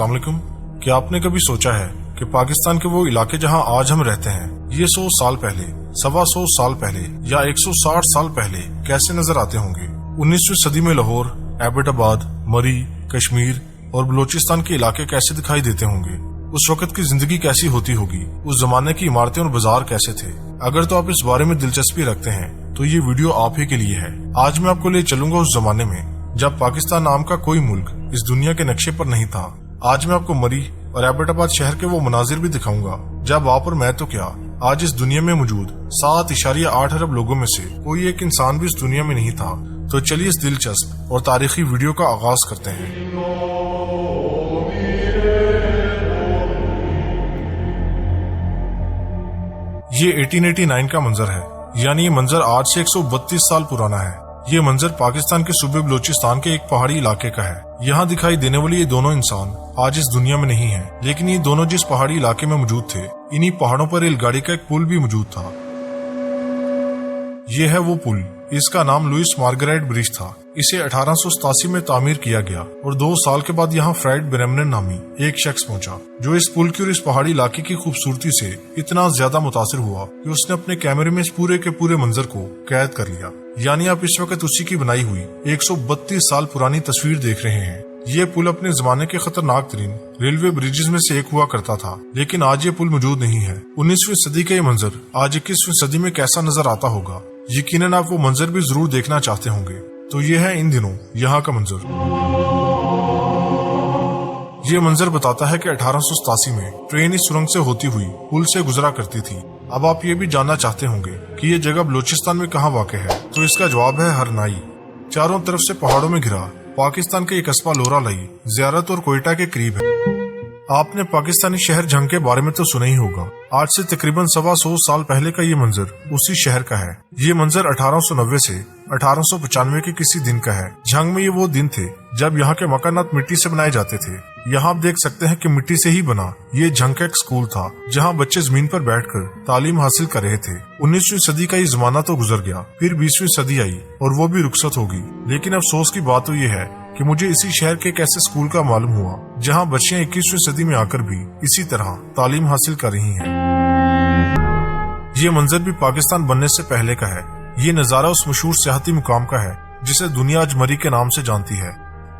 अस्सलाम वालेकुम। क्या आपने कभी सोचा है कि पाकिस्तान के वो इलाके जहां आज हम रहते हैं, ये 100 साल पहले, 125 साल पहले या 160 साल पहले कैसे नजर आते होंगे। 19वीं सदी में लाहौर, एबटाबाद, मरी, कश्मीर और बलोचिस्तान के इलाके कैसे दिखाई देते होंगे। उस वक्त की जिंदगी कैसी होती होगी, उस जमाने की इमारतें और बाजार कैसे थे। अगर तो आप इस बारे में दिलचस्पी रखते हैं तो ये वीडियो आप ही के लिए है। आज मैं आपको ले चलूंगा उस जमाने में जब पाकिस्तान नाम का कोई मुल्क इस दुनिया के नक्शे पर नहीं था। आज मैं आपको मरी और एबटाबाद शहर के वो मनाजिर भी दिखाऊंगा जब आप और मैं तो क्या आज इस दुनिया में मौजूद 7.8 अरब लोगों में से कोई एक इंसान भी इस दुनिया में नहीं था। तो चलिए इस दिलचस्प और तारीखी वीडियो का आगाज करते हैं। ये 1889 का मंजर है, यानी ये मंजर आज से 132 साल पुराना है। ये मंजर पाकिस्तान के सूबे बलोचिस्तान के एक पहाड़ी इलाके का है। यहाँ दिखाई देने वाले ये दोनों इंसान आज इस दुनिया में नहीं हैं, लेकिन ये दोनों जिस पहाड़ी इलाके में मौजूद थे, इन्हीं पहाड़ों पर रेलगाड़ी का एक पुल भी मौजूद था। ये है वो पुल, इसका नाम लुइस मार्गरेट ब्रिज था। इसे 1887 में तामीर किया गया और 2 साल के बाद यहाँ फ्रेड ब्रेमनन नामी एक शख्स पहुंचा, जो इस पुल की और इस पहाड़ी इलाके की खूबसूरती से इतना ज्यादा मुतासिर हुआ कि उसने अपने कैमरे में इस पूरे के पूरे मंजर को कैद कर लिया। यानी आप इस वक्त उसी की बनाई हुई 132 साल पुरानी तस्वीर देख रहे हैं। ये पुल अपने जमाने के खतरनाक तरीन रेलवे ब्रिजेस में से एक हुआ करता था, लेकिन आज ये पुल मौजूद नहीं है। 19वीं सदी का ये मंजर आज 21वीं सदी में कैसा नजर आता होगा, यकीनन आप वो मंजर भी जरूर देखना चाहते होंगे। तो ये है इन दिनों यहाँ का मंजर। ये मंजर बताता है कि 1887 में ट्रेन इस सुरंग से होती हुई पुल से गुजरा करती थी। अब आप ये भी जानना चाहते होंगे कि ये जगह बलोचिस्तान में कहाँ वाक़ है, तो इसका जवाब है हरनाई। चारों तरफ से पहाड़ों में घिरा पाकिस्तान के एक कस्बा लोरालाई ज़ियारत और कोयटा के करीब है। आपने पाकिस्तानी शहर झंग के बारे में तो सुना ही होगा। आज से तकरीबन 125 साल पहले का ये मंजर उसी शहर का है। ये मंजर 1890 से 1895 के किसी दिन का है। झंग में ये वो दिन थे जब यहाँ के मकानात मिट्टी से बनाए जाते थे। यहाँ आप देख सकते हैं कि मिट्टी से ही बना ये झंग का एक स्कूल था, जहाँ बच्चे जमीन पर बैठकर तालीम हासिल कर रहे थे। 19वीं सदी का ये जमाना तो गुजर गया, फिर 20वीं सदी आई और वो भी रुखसत होगी। लेकिन अफसोस की बात तो ये है कि मुझे इसी शहर के एक ऐसे स्कूल का मालूम हुआ जहाँ बच्चियां 21वीं सदी में आकर भी इसी तरह तालीम हासिल कर रही हैं। ये मंजर भी पाकिस्तान बनने से पहले का है। ये नजारा उस मशहूर सियाहती मुकाम का है जिसे दुनिया आज मरी के नाम से जानती है।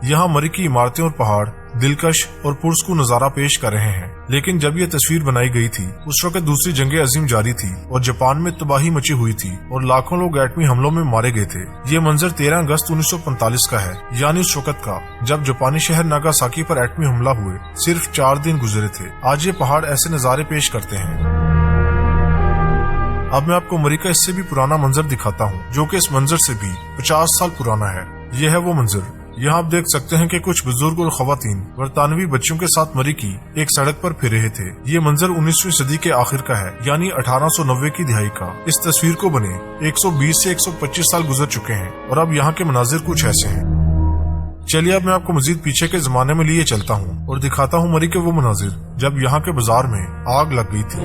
यहाँ मरी की इमारतें और पहाड़ दिलकश और पुरस्कू नजारा पेश कर रहे हैं। लेकिन जब ये तस्वीर बनाई गई थी उस वक्त दूसरी जंग अजीम जारी थी और जापान में तबाही मची हुई थी और लाखों लोग एटमी हमलों में मारे गए थे। ये मंजर 13 अगस्त 1945 का है, यानी उस वक्त का जब जापानी शहर नागासाकी पर एटमी हमला हुए सिर्फ 4 दिन गुजरे थे। आज ये पहाड़ ऐसे नजारे पेश करते हैं। अब मैं आपको मरी का इससे भी पुराना मंजर दिखाता हूँ, जो कि इस मंजर से भी 50 साल पुराना है। यह है वो मंजर। यहाँ आप देख सकते हैं कि कुछ बुजुर्ग और खवातीन बरतानवी बच्चों के साथ मरी की एक सड़क पर फिर रहे थे। ये मंजर 19वीं सदी के आखिर का है, यानी 1890 की दिहाई का। इस तस्वीर को बने 120 से 125 साल गुजर चुके हैं और अब यहाँ के मनाजिर कुछ ऐसे हैं। चलिए अब मैं आपको मजीद पीछे के जमाने में लिए चलता हूँ और दिखाता हूँ मरी के वो मनाजिर जब यहाँ के बाजार में आग लग गई थी।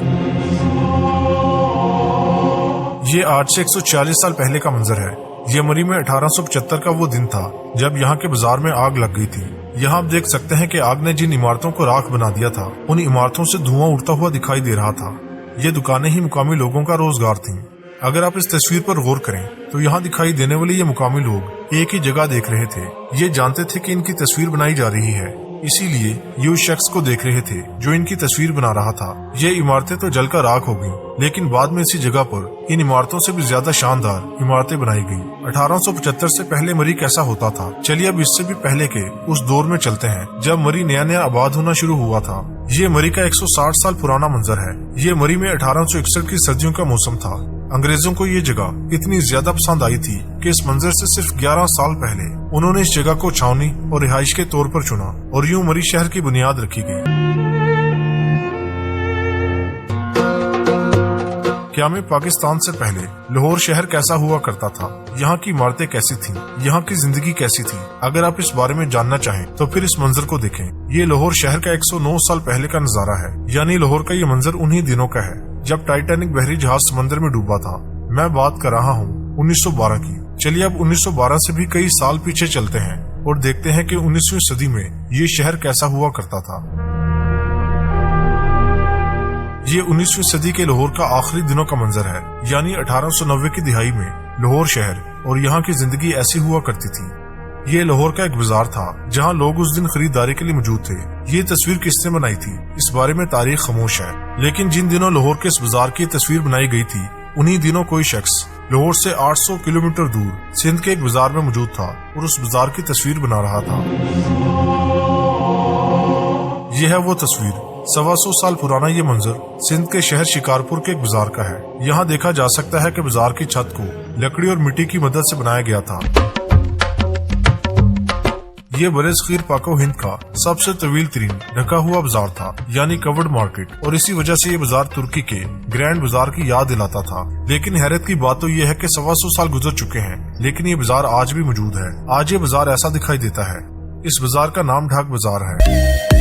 ये आज से 140 साल पहले का मंजर है। ये मरी में 1875 का वो दिन था जब यहाँ के बाजार में आग लग गई थी। यहाँ आप देख सकते हैं कि आग ने जिन इमारतों को राख बना दिया था, उन इमारतों से धुआं उड़ता हुआ दिखाई दे रहा था। ये दुकानें ही मुकामी लोगों का रोजगार थीं। अगर आप इस तस्वीर पर गौर करें तो यहाँ दिखाई देने वाले ये मुकामी लोग एक ही जगह देख रहे थे। ये जानते थे कि इनकी तस्वीर बनाई जा रही है, इसीलिए ये उस शख्स को देख रहे थे जो इनकी तस्वीर बना रहा था। ये इमारतें तो जलकर राख हो गईं, लेकिन बाद में इसी जगह पर इन इमारतों से भी ज्यादा शानदार इमारतें बनाई गईं। 1875 से पहले मरी कैसा होता था, चलिए अब इससे भी पहले के उस दौर में चलते हैं जब मरी नया नया आबाद होना शुरू हुआ था। ये मरी का 160 साल पुराना मंजर है। ये मरी में 1861 की सर्दियों का मौसम था। अंग्रेजों को ये जगह इतनी ज्यादा पसंद आई थी कि इस मंजर से सिर्फ 11 साल पहले उन्होंने इस जगह को छावनी और रिहाइश के तौर पर चुना और यूं मरी शहर की बुनियाद रखी गई। क्या में पाकिस्तान से पहले लाहौर शहर कैसा हुआ करता था, यहाँ की इमारतें कैसी थीं, यहाँ की जिंदगी कैसी थी। अगर आप इस बारे में जानना चाहें तो फिर इस मंजर को देखें। ये लाहौर शहर का 109 साल पहले का नजारा है, यानी लाहौर का ये मंजर उन्हीं दिनों का है जब टाइटैनिक बहरी जहाज समंदर में डूबा था। मैं बात कर रहा हूँ 1912 की। चलिए अब 1912 से भी कई साल पीछे चलते हैं। और देखते हैं कि 19वीं सदी में ये शहर कैसा हुआ करता था। ये 19वीं सदी के लाहौर का आखिरी दिनों का मंजर है, यानी 1890 की दिहाई में लाहौर शहर और यहाँ की जिंदगी ऐसी हुआ करती थी। ये लाहौर का एक बाजार था जहाँ लोग उस दिन खरीदारी के लिए मौजूद थे। ये तस्वीर किसने बनाई थी, इस बारे में तारीख खामोश है, लेकिन जिन दिनों लाहौर के इस बाजार की तस्वीर बनाई गई थी, उन्हीं दिनों कोई शख्स लाहौर से 800 किलोमीटर दूर सिंध के एक बाजार में मौजूद था और उस बाजार की तस्वीर बना रहा था। यह है वो तस्वीर। 125 साल पुराना ये मंजर सिंध के शहर शिकारपुर के एक बाजार का है। यहाँ देखा जा सकता है कि बाजार की छत को लकड़ी और मिट्टी की मदद से बनाया गया था। ये बरसगीर पाको हिंद का सबसे तवील तरीन ढका हुआ बाजार था, यानी कवर्ड मार्केट, और इसी वजह से ये बाजार तुर्की के ग्रैंड बाजार की याद दिलाता था। लेकिन हैरत की बात तो ये है कि 125 साल गुजर चुके हैं, लेकिन ये बाजार आज भी मौजूद है। आज ये बाजार ऐसा दिखाई देता है। इस बाजार का नाम ढाक बाजार है।